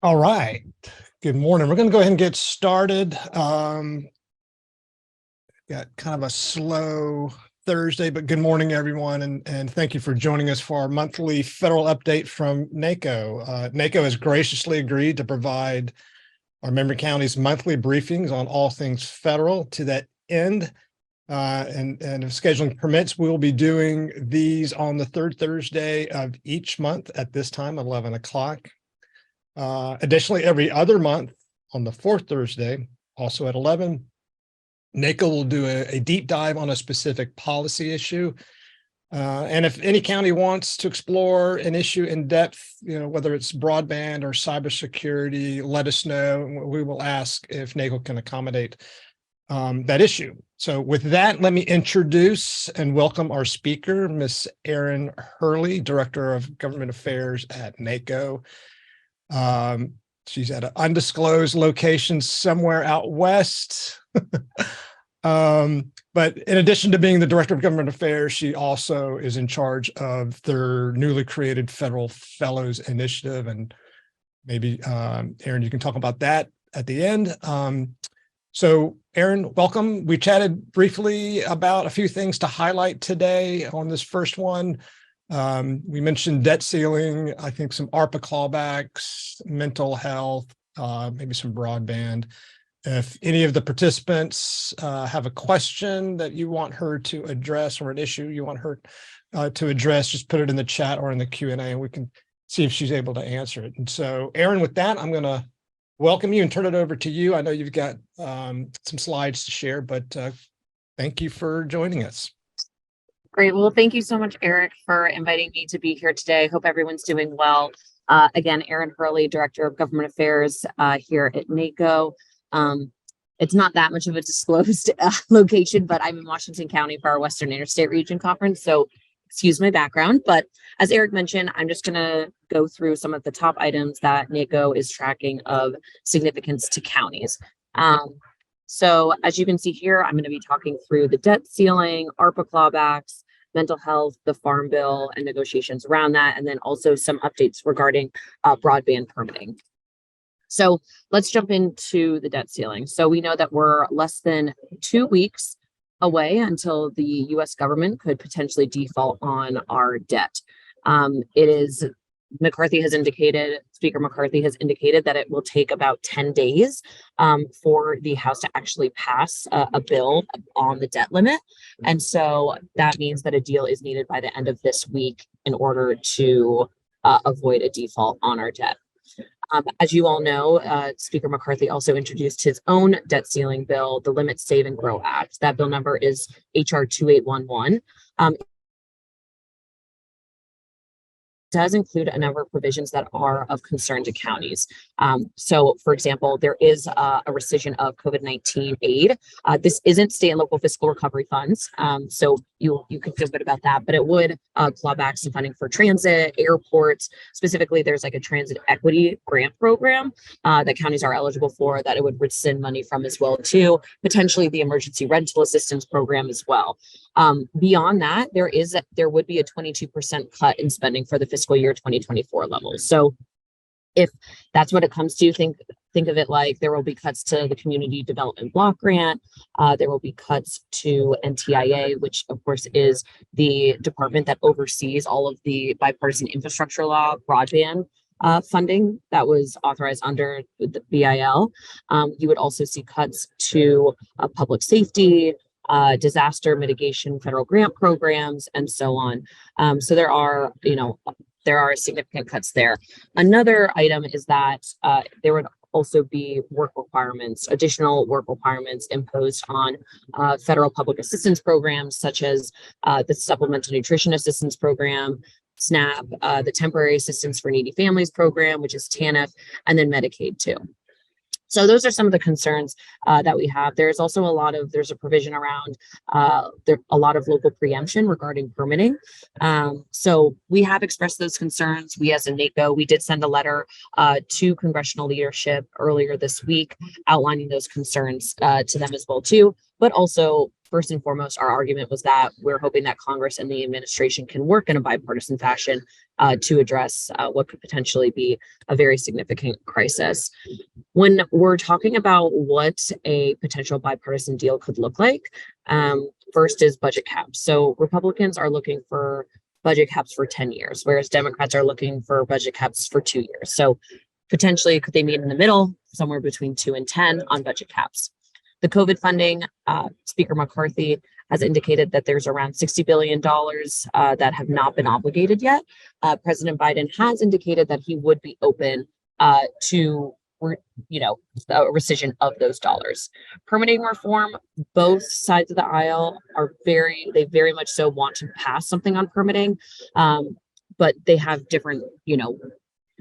All right. Good morning. We're going to go ahead and get started. Got kind of a slow Thursday, but good morning, everyone. And thank you for joining us for our monthly federal update from NACo. NACo has graciously agreed to provide our member counties monthly briefings on all things federal. To that end, and if scheduling permits, we will be doing these on the third Thursday of each month at this time, 11 o'clock. Additionally, every other month on the fourth Thursday, also at 11, NACo will do a deep dive on a specific policy issue. And if any county wants to explore an issue in depth, whether it's broadband or cybersecurity, let us know. We will ask if NACo can accommodate that issue. So with that, let me introduce and welcome our speaker, Ms. Eryn Hurley, Director of Government Affairs at NACo. She's at an undisclosed location somewhere out west. But in addition to being the Director of Government Affairs, she also is in charge of their newly created Federal Fellows Initiative. And maybe, Eryn, you can talk about that at the end. So Eryn, welcome. We chatted briefly about a few things to highlight today on this first one. We mentioned debt ceiling, I think some ARPA clawbacks, mental health, maybe some broadband. If any of the participants have a question that you want her to address or an issue you want her to address, just put it in the chat or in the Q&A and we can see if she's able to answer it. And so, Eryn, with that, I'm going to welcome you and turn it over to you. I know you've got some slides to share, but thank you for joining us. Great. Well, thank you so much, Eric, for inviting me to be here today. Hope everyone's doing well. Again, Eryn Hurley, Director of Government Affairs here at NACo. It's not that much of a disclosed location, but I'm in Washington County for our Western Interstate Region Conference. So excuse my background. But as Eric mentioned, I'm just going to go through some of the top items that NACo is tracking of significance to counties. So as you can see here, I'm going to be talking through the debt ceiling, ARPA clawbacks, mental health, the Farm Bill, and negotiations around that, and then also some updates regarding broadband permitting. So let's jump into the debt ceiling. So we know that we're less than 2 weeks away until the U.S. government could potentially default on our debt. Speaker McCarthy has indicated that it will take about 10 days for the House to actually pass a bill on the debt limit. And so that means that a deal is needed by the end of this week in order to avoid a default on our debt. As you all know, Speaker McCarthy also introduced his own debt ceiling bill, the Limit, Save, and Grow Act. That bill number is HR 2811. Does include a number of provisions that are of concern to counties. So, for example, there is a rescission of COVID-19 aid. This isn't state and local fiscal recovery funds, so you can feel good about that, but it would claw back some funding for transit, airports. Specifically, there's like a transit equity grant program that counties are eligible for that it would rescind money from as well too. Potentially the emergency rental assistance program as well. Beyond that, there would be a 22% cut in spending for the fiscal year 2024 levels. So if that's what it comes to, think of it like there will be cuts to the Community Development Block Grant. There will be cuts to NTIA, which of course is the department that oversees all of the bipartisan infrastructure law broadband funding that was authorized under the BIL. You would also see cuts to public safety, disaster mitigation, federal grant programs, and so on. So there are significant cuts there. Another item is that there would also be additional work requirements imposed on federal public assistance programs, such as the Supplemental Nutrition Assistance Program, SNAP, the Temporary Assistance for Needy Families Program, which is TANF, and then Medicaid too. So those are some of the concerns that we have. There's also there's a provision around a lot of local preemption regarding permitting. So we have expressed those concerns. We as a NACo, we did send a letter to congressional leadership earlier this week outlining those concerns to them as well too, but also first and foremost, our argument was that we're hoping that Congress and the administration can work in a bipartisan fashion to address what could potentially be a very significant crisis. When we're talking about what a potential bipartisan deal could look like, first is budget caps. So Republicans are looking for budget caps for 10 years, whereas Democrats are looking for budget caps for 2 years. So potentially, could they meet in the middle, somewhere between 2 and 10 on budget caps? The COVID funding, Speaker McCarthy has indicated that there's around $60 billion that have not been obligated yet. President Biden has indicated that he would be open to a rescission of those dollars. Permitting reform, both sides of the aisle they very much so want to pass something on permitting, but they have different,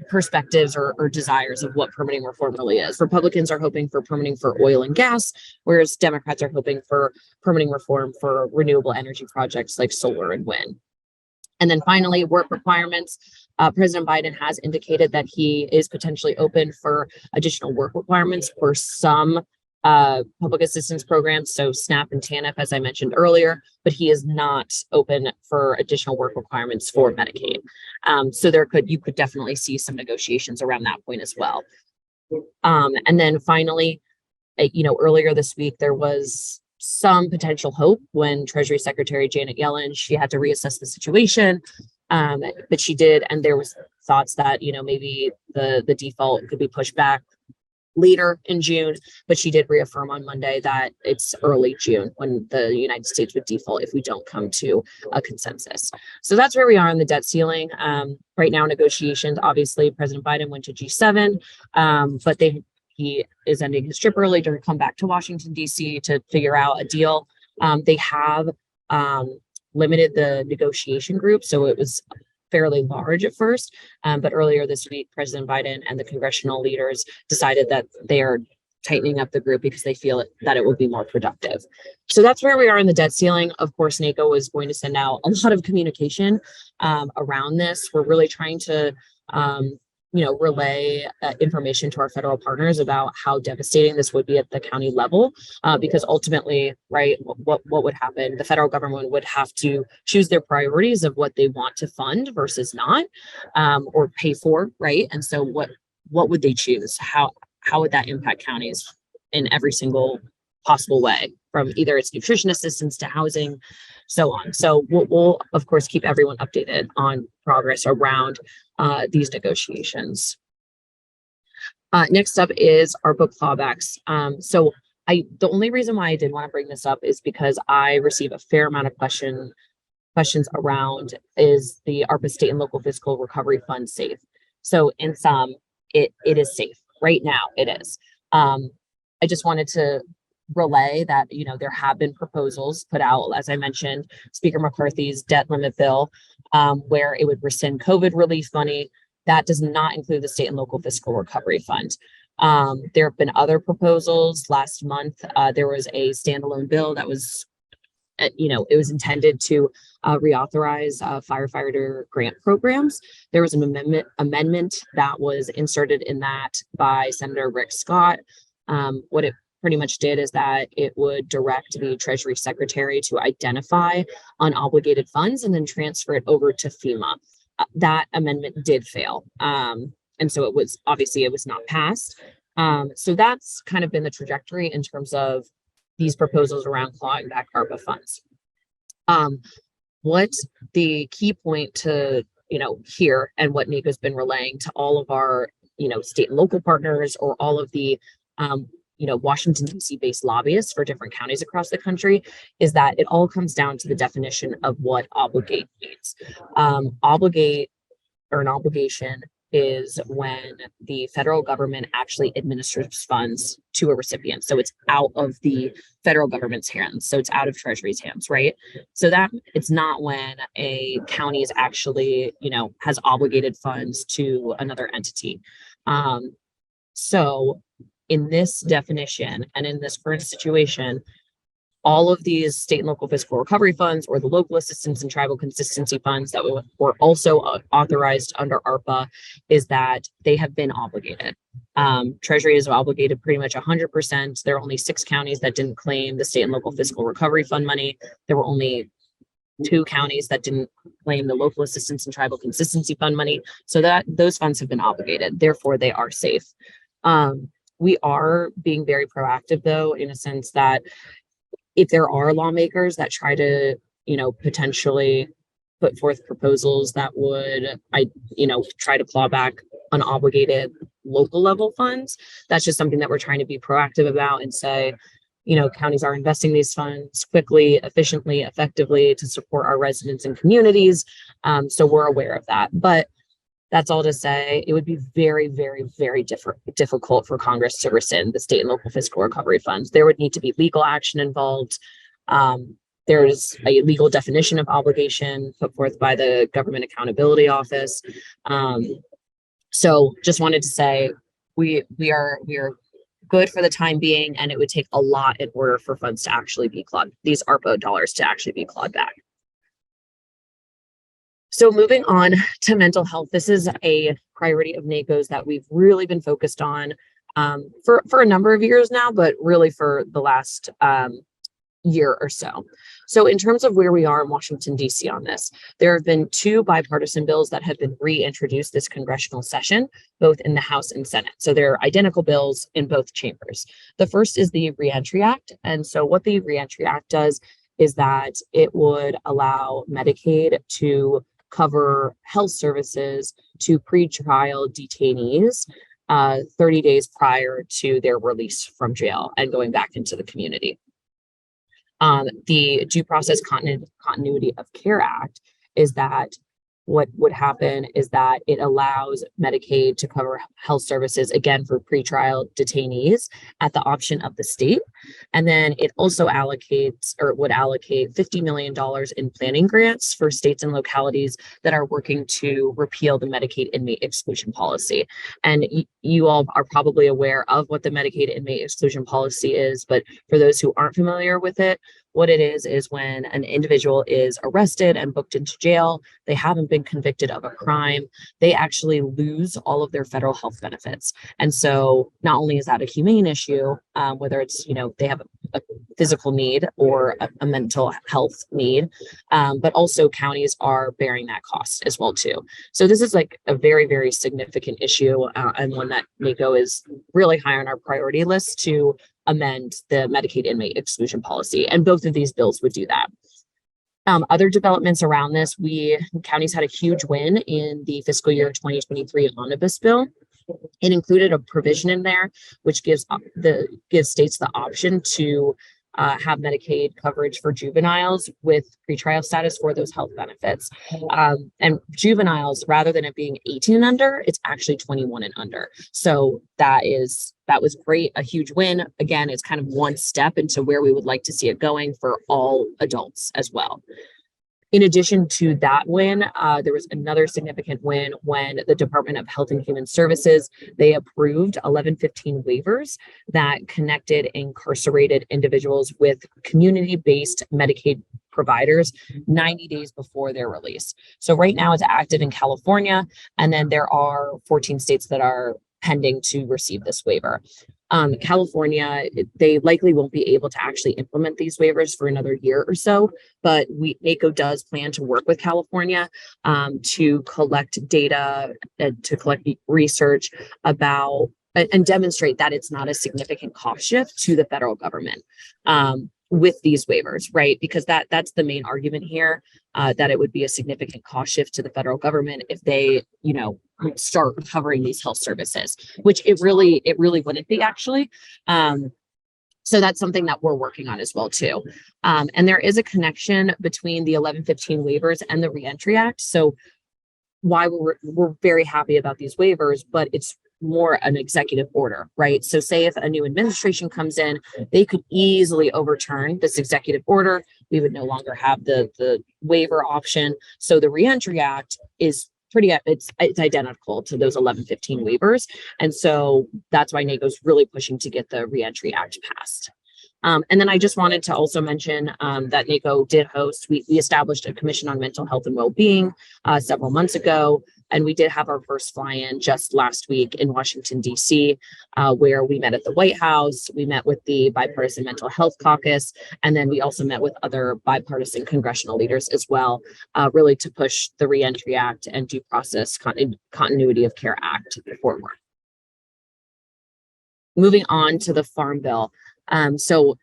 perspectives or desires of what permitting reform really is. Republicans are hoping for permitting for oil and gas, whereas Democrats are hoping for permitting reform for renewable energy projects like solar and wind. And then finally, work requirements. President Biden has indicated that he is potentially open for additional work requirements for some public assistance programs, so SNAP and TANF, as I mentioned earlier, but he is not open for additional work requirements for Medicaid. So you could definitely see some negotiations around that point as well. And then finally, earlier this week, there was some potential hope when Treasury Secretary Janet Yellen, she had to reassess the situation, but she did, and there was thoughts that, maybe the default could be pushed back later in June, but she did reaffirm on Monday that it's early June when the United States would default if we don't come to a consensus. So that's where we are on the debt ceiling. Right now, negotiations, obviously, President Biden went to G7, but he is ending his trip early to come back to Washington, D.C. to figure out a deal. They have limited the negotiation group, so it was fairly large at first, but earlier this week, President Biden and the congressional leaders decided that they are tightening up the group because they feel that it will be more productive. So that's where we are in the debt ceiling. Of course, NACo is going to send out a lot of communication around this. We're really trying to relay information to our federal partners about how devastating this would be at the county level, because ultimately, right, what would happen? The federal government would have to choose their priorities of what they want to fund versus not, or pay for, right? And so what would they choose? How would that impact counties in every single possible way, from either its nutrition assistance to housing, so on. So we'll of course keep everyone updated on progress around these negotiations. Next up is our book clawbacks. So the only reason why I did want to bring this up is because I receive a fair amount of questions around, is the ARPA State and Local Fiscal Recovery Fund safe? So in sum, it is safe. Right now, it is. I just wanted to relay that, there have been proposals put out, as I mentioned, Speaker McCarthy's debt limit bill, where it would rescind COVID relief money. That does not include the state and local fiscal recovery fund. There have been other proposals. Last month, there was a standalone bill that was, it was intended to reauthorize firefighter grant programs. There was an amendment that was inserted in that by Senator Rick Scott. What it pretty much did is that it would direct the Treasury Secretary to identify unobligated funds and then transfer it over to FEMA. That amendment did fail. And so it was not passed. So that's kind of been the trajectory in terms of these proposals around clawing back ARPA funds. What the key point to, here, and what NACo's been relaying to all of our, state and local partners, or all of the, Washington, D.C. based lobbyists for different counties across the country, is that it all comes down to the definition of what obligate means. Obligate, or an obligation, is when the federal government actually administers funds to a recipient. So it's out of the federal government's hands. So it's out of Treasury's hands, right? So that it's not when a county is actually, has obligated funds to another entity. So in this definition and in this current situation, all of these state and local fiscal recovery funds or the local assistance and tribal consistency funds that were also authorized under ARPA is that they have been obligated. Treasury is obligated pretty much 100%. There are only 6 counties that didn't claim the state and local fiscal recovery fund money. There were only 2 counties that didn't claim the local assistance and tribal consistency fund money. So that those funds have been obligated. Therefore, they are safe. We are being very proactive, though, in a sense that if there are lawmakers that try to, potentially put forth proposals that would, try to claw back unobligated local level funds, that's just something that we're trying to be proactive about and say, counties are investing these funds quickly, efficiently, effectively to support our residents and communities. So we're aware of that. But that's all to say, it would be very, very, very difficult for Congress to rescind the state and local fiscal recovery funds. There would need to be legal action involved. There's a legal definition of obligation put forth by the Government Accountability Office. So just wanted to say we are good for the time being, and it would take a lot in order for funds to actually be clawed, these ARPA dollars to actually be clawed back. So moving on to mental health, this is a priority of NACo's that we've really been focused on for a number of years now, but really for the last year or so. So in terms of where we are in Washington, D.C. on this, there have been 2 bipartisan bills that have been reintroduced this congressional session, both in the House and Senate. So they're identical bills in both chambers. The first is the Reentry Act. And so what the Reentry Act does is that it would allow Medicaid to cover health services to pretrial detainees 30 days prior to their release from jail and going back into the community. The Due Process Continuity of Care Act is that what would happen is that it allows Medicaid to cover health services, again, for pretrial detainees at the option of the state. And then it also would allocate $50 million in planning grants for states and localities that are working to repeal the Medicaid inmate exclusion policy. And you all are probably aware of what the Medicaid inmate exclusion policy is, but for those who aren't familiar with it, what it is when an individual is arrested and booked into jail, they haven't been convicted of a crime, they actually lose all of their federal health benefits. And so not only is that a humane issue, whether it's, they have a physical need or a mental health need, but also counties are bearing that cost as well too. So this is like a very, very significant issue and one that NACo is really high on our priority list to amend the Medicaid inmate exclusion policy. And both of these bills would do that. Other developments around this, counties had a huge win in the fiscal year 2023 omnibus bill. It included a provision in there which gives states the option to have Medicaid coverage for juveniles with pretrial status for those health benefits. And juveniles, rather than it being 18 and under, it's actually 21 and under. So that was great, a huge win. Again, it's kind of one step into where we would like to see it going for all adults as well. In addition to that win, there was another significant win when the Department of Health and Human Services, they approved 1115 waivers that connected incarcerated individuals with community-based Medicaid providers 90 days before their release. So right now it's active in California, and then there are 14 states that are pending to receive this waiver. California, they likely won't be able to actually implement these waivers for another year or so, but NACo does plan to work with California to collect data and to collect research about and demonstrate that it's not a significant cost shift to the federal government with these waivers, right? Because that's the main argument here, that it would be a significant cost shift to the federal government if they, start covering these health services, which it really wouldn't be actually. So that's something that we're working on as well too. And there is a connection between the 1115 waivers and the Reentry Act. So why we're very happy about these waivers, but it's more an executive order, right? So say if a new administration comes in, they could easily overturn this executive order. We would no longer have the waiver option. So the Reentry Act is it's identical to those 1115 waivers. And so that's why NACo's really pushing to get the Reentry Act passed. And then I just wanted to also mention that NACo did host, we established a commission on mental health and well-being several months ago. And we did have our first fly-in just last week in Washington, D.C., where we met at the White House. We met with the Bipartisan Mental Health Caucus, and then we also met with other bipartisan congressional leaders as well, really to push the Reentry Act and Due Process Continuity of Care Act forward. Moving on to the Farm Bill. So,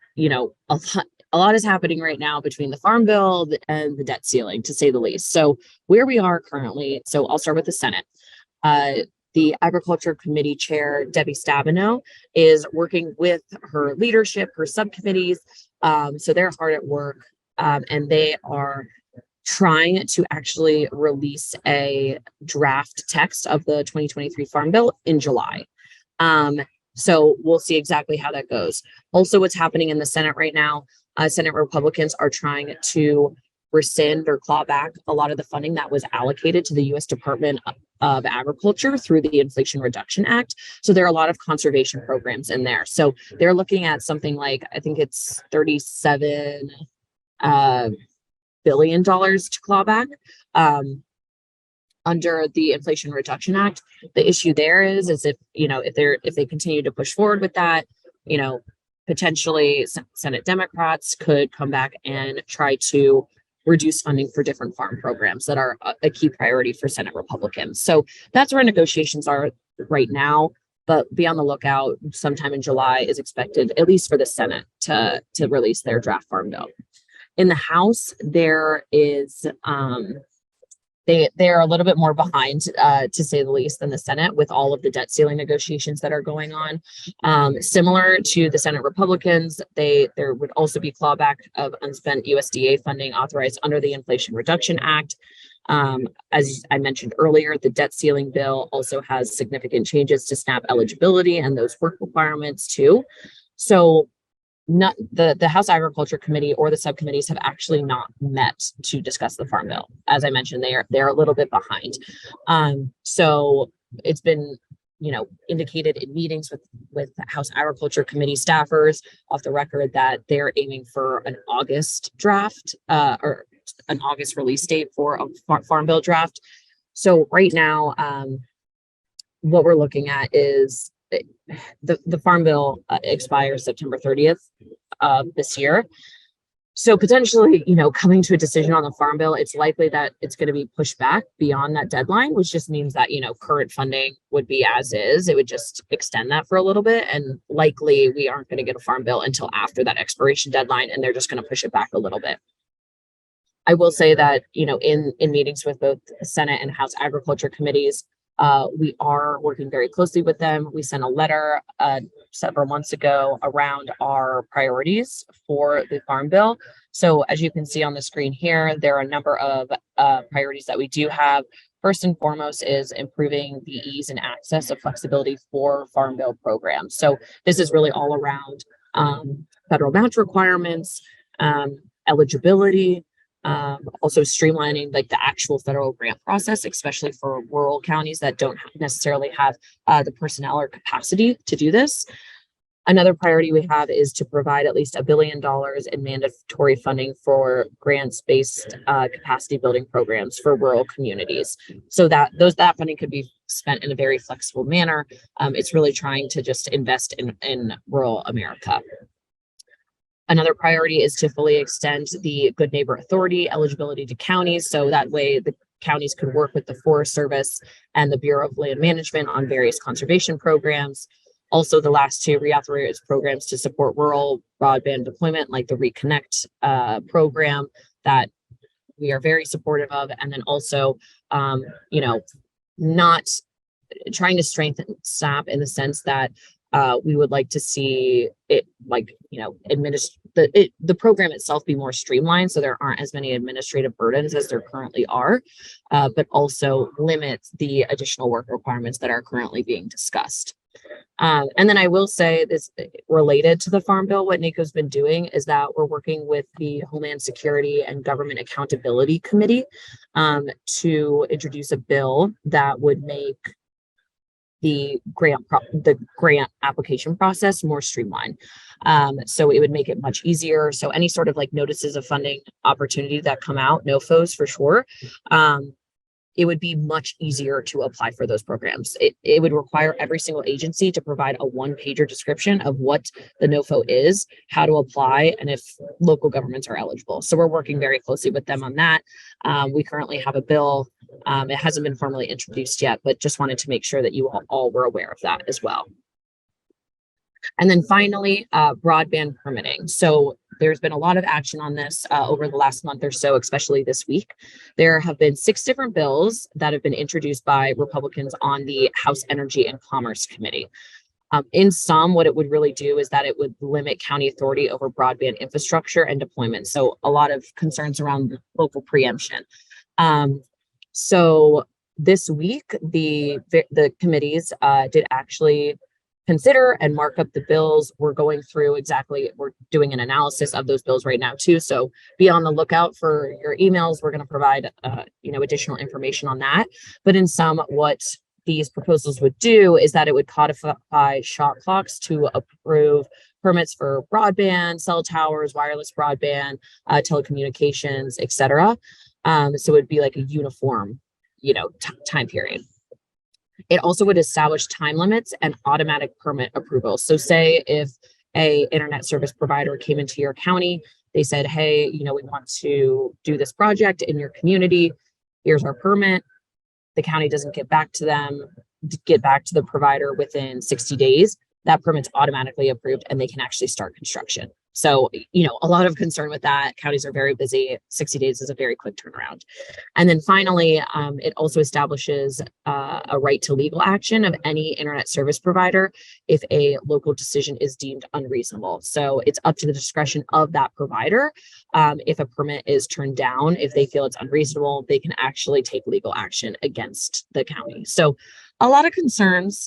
a lot is happening right now between the Farm Bill and the debt ceiling, to say the least. So where we are currently, so I'll start with the Senate. The Agriculture Committee Chair, Debbie Stabenow, is working with her leadership, her subcommittees. So they're hard at work, and they are trying to actually release a draft text of the 2023 Farm Bill in July. So we'll see exactly how that goes. Also, what's happening in the Senate right now, Senate Republicans are trying to rescind or claw back a lot of the funding that was allocated to the U.S. Department of Agriculture through the Inflation Reduction Act. So there are a lot of conservation programs in there. So they're looking at something like, I think it's $37 billion to claw back. Under the Inflation Reduction Act, the issue there is if they continue to push forward with that, potentially Senate Democrats could come back and try to reduce funding for different farm programs that are a key priority for Senate Republicans. So that's where negotiations are right now, but be on the lookout. Sometime in July is expected, at least for the Senate, to release their draft farm bill. In the House, there is they're a little bit more behind, to say the least, than the Senate with all of the debt ceiling negotiations that are going on. Similar to the Senate Republicans, there would also be clawback of unspent USDA funding authorized under the Inflation Reduction Act. As I mentioned earlier, the debt ceiling bill also has significant changes to SNAP eligibility and those work requirements too. So not the House Agriculture Committee or the subcommittees have actually not met to discuss the Farm Bill. As I mentioned, they're a little bit behind. So it's been, indicated in meetings with House Agriculture Committee staffers off the record that they're aiming for an August draft, or an August release date for a Farm Bill draft. So right now, what we're looking at is the Farm Bill expires September 30th of this year. So potentially, coming to a decision on the Farm Bill, it's likely that it's going to be pushed back beyond that deadline, which just means that, current funding would be as is. It would just extend that for a little bit. And likely we aren't going to get a Farm Bill until after that expiration deadline, and they're just going to push it back a little bit. I will say that, in meetings with both Senate and House Agriculture committees, we are working very closely with them. We sent a letter several months ago around our priorities for the Farm Bill. So as you can see on the screen here, there are a number of priorities that we do have. First and foremost is improving the ease and access of flexibility for Farm Bill programs. So this is really all around federal match requirements, eligibility, also streamlining like the actual federal grant process, especially for rural counties that don't necessarily have the personnel or capacity to do this. Another priority we have is to provide at least $1 billion in mandatory funding for grants-based capacity building programs for rural communities, so that funding could be spent in a very flexible manner. It's really trying to just invest in rural America. Another priority is to fully extend the Good Neighbor Authority eligibility to counties, so that way the counties could work with the Forest Service and the Bureau of Land Management on various conservation programs. Also, the last two, reauthorize programs to support rural broadband deployment, like the Reconnect program that we are very supportive of, and then also, not trying to strengthen SNAP in the sense that we would like to see it, the program itself be more streamlined, so there aren't as many administrative burdens as there currently are, but also limit the additional work requirements that are currently being discussed. And then I will say this related to the Farm Bill, what NACo's been doing is that we're working with the Homeland Security and Government Accountability Committee to introduce a bill that would make the grant application process more streamlined. So it would make it much easier. So any sort of like notices of funding opportunity that come out, NOFOs for sure, it would be much easier to apply for those programs. It would require every single agency to provide a one-pager description of what the NOFO is, how to apply, and if local governments are eligible. So we're working very closely with them on that. We currently have a bill. It hasn't been formally introduced yet, but just wanted to make sure that you all were aware of that as well. And then finally, broadband permitting. So there's been a lot of action on this over the last month or so, especially this week. There have been 6 different bills that have been introduced by Republicans on the House Energy and Commerce Committee. In sum, what it would really do is that it would limit county authority over broadband infrastructure and deployment. So a lot of concerns around local preemption. So this week, the committees did actually consider and mark up the bills. We're going through we're doing an analysis of those bills right now too. So be on the lookout for your emails. We're going to provide, additional information on that. But in sum, what these proposals would do is that it would codify shot clocks to approve permits for broadband, cell towers, wireless broadband, telecommunications, etc. So it would be like a uniform, time period. It also would establish time limits and automatic permit approval. So say if a internet service provider came into your county, they said, hey, we want to do this project in your community. Here's our permit. The county doesn't get back to the provider within 60 days. That permit's automatically approved and they can actually start construction. So, a lot of concern with that. Counties are very busy. 60 days is a very quick turnaround. And then finally, it also establishes a right to legal action of any internet service provider if a local decision is deemed unreasonable. So it's up to the discretion of that provider. If a permit is turned down, if they feel it's unreasonable, they can actually take legal action against the county. So a lot of concerns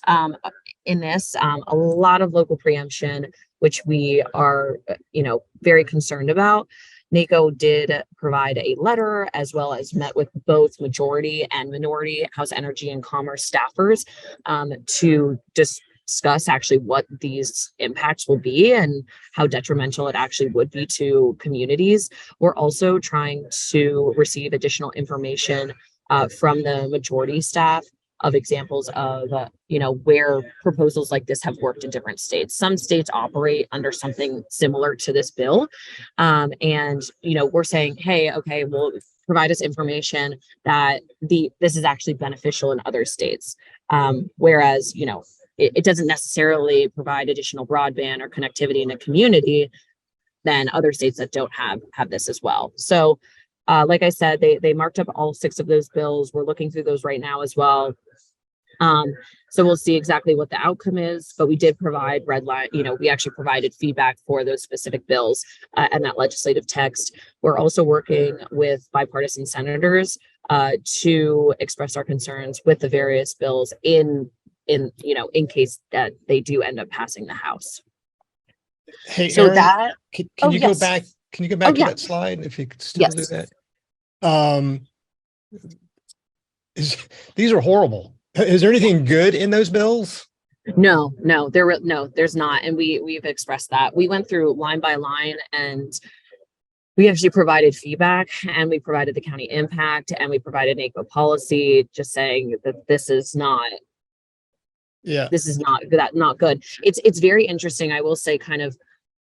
in this, a lot of local preemption, which we are, very concerned about. NACo did provide a letter as well as met with both majority and minority House Energy and Commerce staffers to discuss actually what these impacts will be and how detrimental it actually would be to communities. We're also trying to receive additional information from the majority staff of examples of, where proposals like this have worked in different states. Some states operate under something similar to this bill. We're saying, hey, okay, well, provide us information that this is actually beneficial in other states. Whereas, it doesn't necessarily provide additional broadband or connectivity in a community than other states that don't have this as well. So, like I said, they marked up all 6 of those bills. We're looking through those right now as well. So we'll see exactly what the outcome is, but we did provide we actually provided feedback for those specific bills and that legislative text. We're also working with bipartisan senators to express our concerns with the various bills in case that they do end up passing the House. Hey, So Eryn, that can you yes. go back? Can you go back to yeah. that slide if you could still do Yes. that? These are horrible. Is there anything good in those bills? No, there's not. And we've expressed that. We went through line by line and we actually provided feedback and we provided the county impact and we provided NACo policy just saying that this is not good. It's very interesting. I will say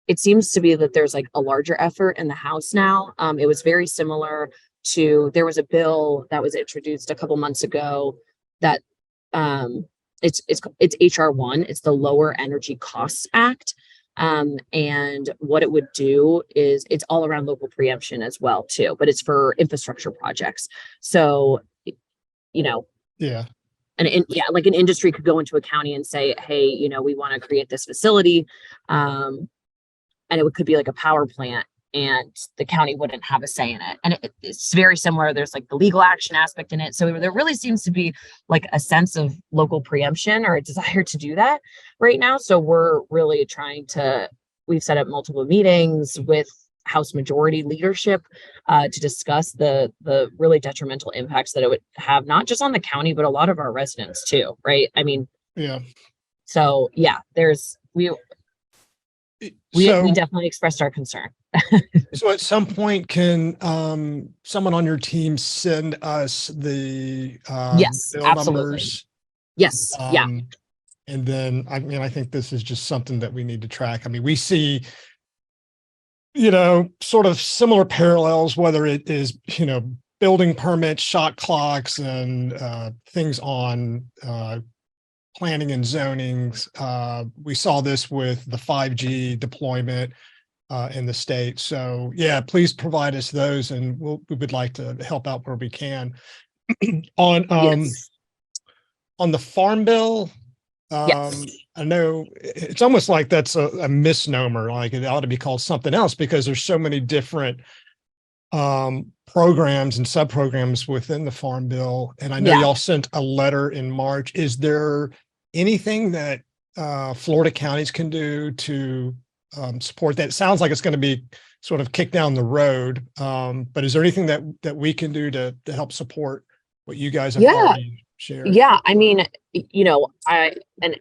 it seems to be that there's like a larger effort in the House now. It was very similar to, there was a bill that was introduced a couple months ago that it's HR 1. It's the Lower Energy Costs Act. And what it would do is it's all around local preemption as well too, but it's for infrastructure projects. So, Yeah. Like an industry could go into a county and say, hey, we want to create this facility. And it could be like a power plant and the county wouldn't have a say in it. And it's very similar. There's like the legal action aspect in it. So there really seems to be like a sense of local preemption or a desire to do that right now. So we're really we've set up multiple meetings with House majority leadership to discuss the really detrimental impacts that it would have, not just on the county, but a lot of our residents too, right? I mean, Yeah. So yeah, we So, definitely expressed our concern. so at some point, can someone on your team send us the Yes, bill absolutely. numbers? Yes. Yeah. Um, and then, I mean, I think this is just something that we need to track. I mean, we see, sort of similar parallels, whether it is, building permits, shot clocks, and things on planning and zonings. We saw this with the 5G deployment in the state. So yeah, please provide us those, and we would like to help out where we can. On Yes. on the farm bill, Yes. I know it's almost like that's a misnomer. Like it ought to be called something else because there's so many different programs and sub-programs within the farm bill. And I know Yeah. y'all sent a letter in March. Is there anything that Florida counties can do to support that? It sounds like it's going to be sort of kicked down the road. But is there anything that we can do to help support what you guys have Yeah. already shared? Yeah. I mean, and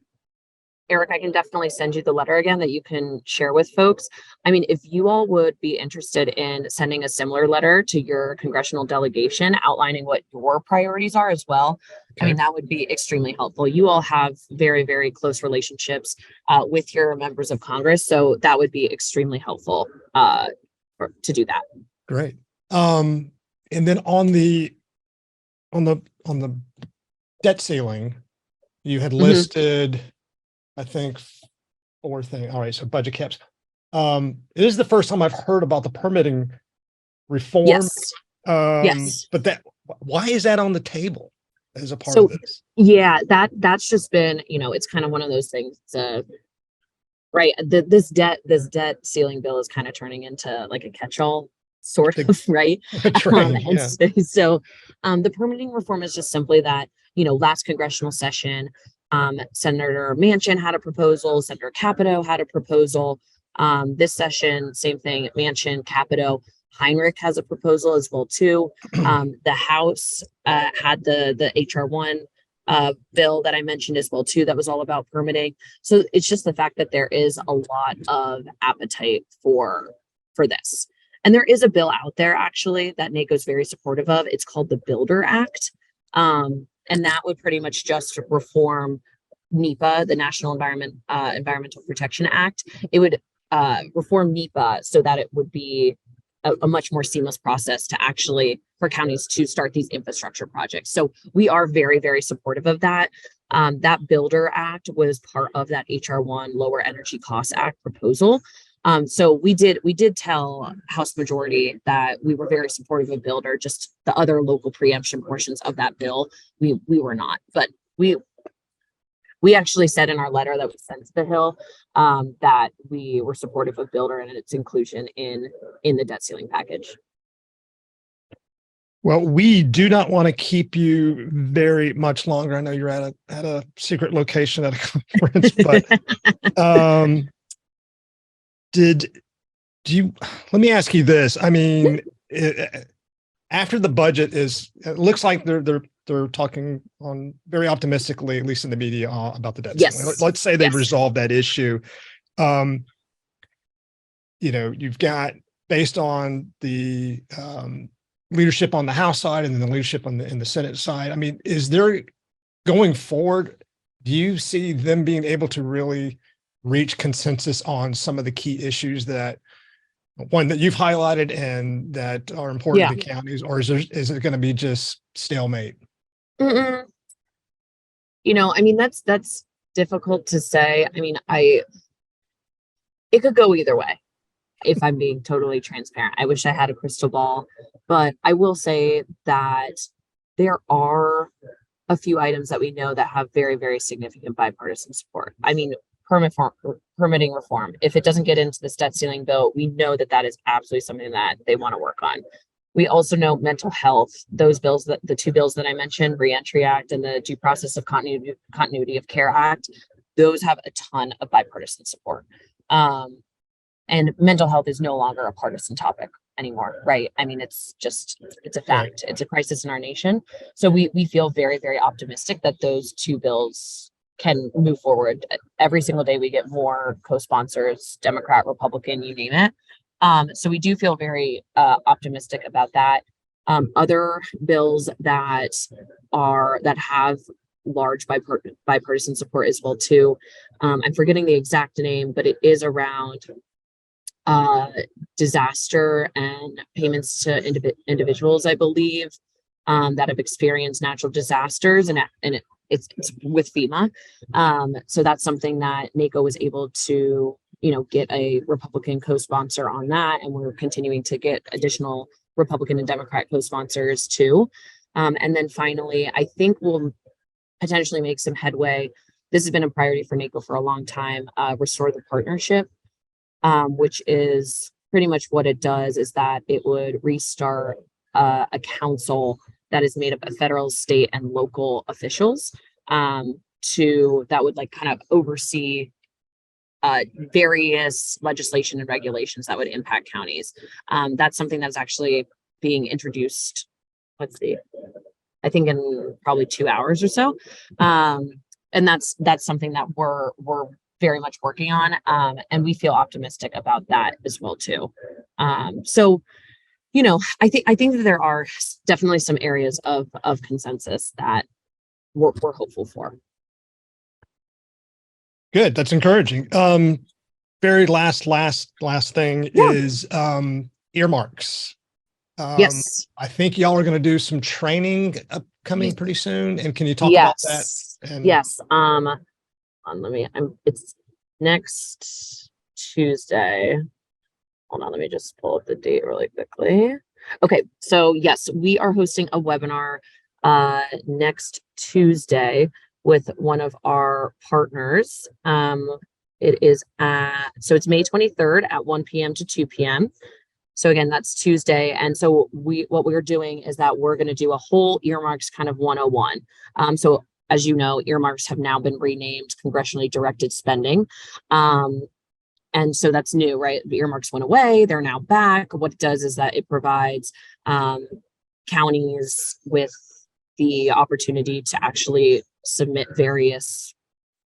Eric, I can definitely send you the letter again that you can share with folks. I mean, if you all would be interested in sending a similar letter to your congressional delegation outlining what your priorities are as well, I Okay, mean, that would be extremely helpful. You all have very, very close relationships with your members of Congress. So that would be extremely helpful to do that. great. And then on the debt ceiling, you had Mhm. listed, I think, four things. All right, so budget caps. It is the first time I've heard about the permitting reform. Yes. Yes. But why is that on the table as a part of So this? yeah, that's just been, it's kind of one of those things. Right. This debt ceiling bill is kind of turning into like a catch-all sort The of, right? train, And yeah. the permitting reform is just simply that, last congressional session, Senator Manchin had a proposal, Senator Capito had a proposal. This session, same thing, Manchin, Capito, Heinrich has a proposal as well too. The House had the HR1 bill that I mentioned as well too, that was all about permitting. So it's just the fact that there is a lot of appetite for this. And there is a bill out there actually that NACo is very supportive of. It's called the Builder Act. And that would pretty much just reform NEPA, the National Environmental Protection Act. It would reform NEPA so that it would be a much more seamless process to actually for counties to start these infrastructure projects. So we are very, very supportive of that. That Builder Act was part of that HR1 Lower Energy Costs Act proposal. So we did tell House Majority that we were very supportive of Builder. Just the other local preemption portions of that bill, we were not. But we actually said in our letter that we sent to the Hill that we were supportive of Builder and its inclusion in the debt ceiling package. Well, we do not want to keep you very much longer. I know you're at a secret location at a conference, but let me ask you this. I mean, after the budget it looks like they're talking on very optimistically, at least in the media, about the debt ceiling. Yes. Let's say they've Yes. resolved that issue. You've got, based on the leadership on the House side and then the leadership in the Senate side. I mean, is there going forward, do you see them being able to really reach consensus on some of the key issues that you've highlighted and that are important Yeah. to counties, or is it going to be just stalemate? Mm-mm. I mean, that's difficult to say. I mean, it could go either way, if I'm being totally transparent. I wish I had a crystal ball, but I will say that there are a few items that we know that have very, very significant bipartisan support. I mean, permitting reform. If it doesn't get into this debt ceiling bill, we know that that is absolutely something that they want to work on. We also know mental health, those bills, that the two bills that I mentioned, Reentry Act and the Due Process of Continuity of Care Act, those have a ton of bipartisan support. And mental health is no longer a partisan topic anymore, right? I mean, it's a fact. Right. It's a crisis in our nation. So we feel very, very optimistic that those two bills can move forward. Every single day we get more co-sponsors, Democrat, Republican, you name it. So we do feel very optimistic about that. Other bills that have large bipartisan support as well too. I'm forgetting the exact name, but it is around disaster and payments to individuals, I believe, that have experienced natural disasters, and it's with FEMA. So that's something that NACo was able to, get a Republican co-sponsor on that, and we're continuing to get additional Republican and Democrat co-sponsors too. And then finally, I think we'll potentially make some headway. This has been a priority for NACo for a long time. Restore the partnership, which is pretty much what it does, is that it would restart a council that is made up of federal, state, and local officials that would kind of oversee various legislation and regulations that would impact counties. That's something that's actually being introduced. I think in probably 2 hours or so. And that's something that we're very much working on. And we feel optimistic about that as well too. So, I think that there are definitely some areas of consensus that we're hopeful for. Good. That's encouraging. Very last thing is earmarks. Yes. I think y'all are going to do some training upcoming pretty soon. And can you talk about that? Yes. It's next Tuesday. Hold on, let me just pull up the date really quickly. Okay, so yes, we are hosting a webinar next Tuesday with one of our partners. It's May 23rd at 1 p.m. to 2 p.m. So again, that's Tuesday. And so what we're doing is that we're going to do a whole earmarks kind of 101. So as you know, earmarks have now been renamed congressionally directed spending. And so that's new, right? The earmarks went away. They're now back. What it does is that it provides counties with the opportunity to actually submit various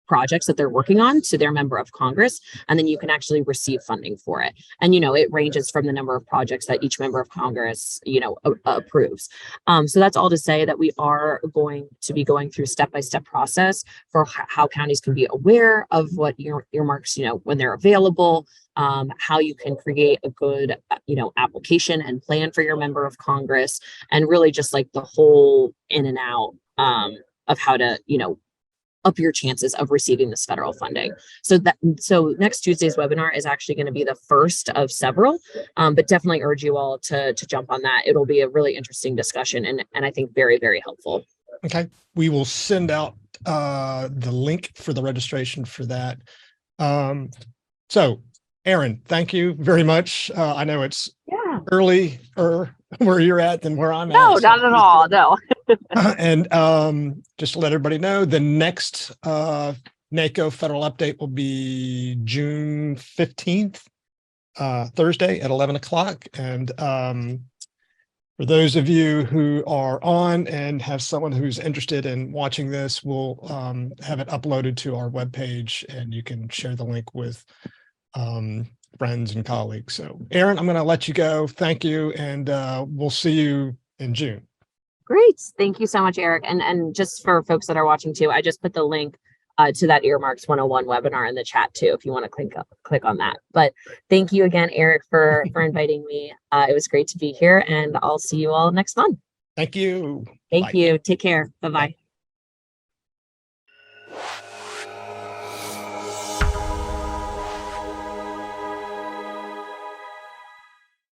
projects that they're working on to their member of Congress, and then you can actually receive funding for it. And it ranges from the number of projects that each member of Congress approves. So that's all to say that we are going to be going through step-by-step process for how counties can be aware of what earmarks when they're available, how you can create a good application and plan for your member of Congress, and really just the whole in and out of how to up your chances of receiving this federal funding. So next Tuesday's webinar is actually going to be the first of several, but definitely urge you all to jump on that. It'll be a really interesting discussion and I think very, very helpful. Okay. We will send out the link for the registration for that. So Eryn, thank you very much. I know it's early where you're at than where I'm at. No, not at all. No. And just to let everybody know, the next NACo Federal update will be June 15th, Thursday at 11 o'clock. And for those of you who are on and have someone who's interested in watching this, we'll have it uploaded to our webpage, and you can share the link with friends and colleagues. So Eryn, I'm going to let you go. Thank you. And we'll see you in June. Great. Thank you so much, Eric. And just for folks that are watching too, I just put the link to that Earmarks 101 webinar in the chat too, if you want to click on that. But thank you again, Eric, for inviting me. It was great to be here, and I'll see you all next month. Thank you. Thank you. Take care. Bye-bye.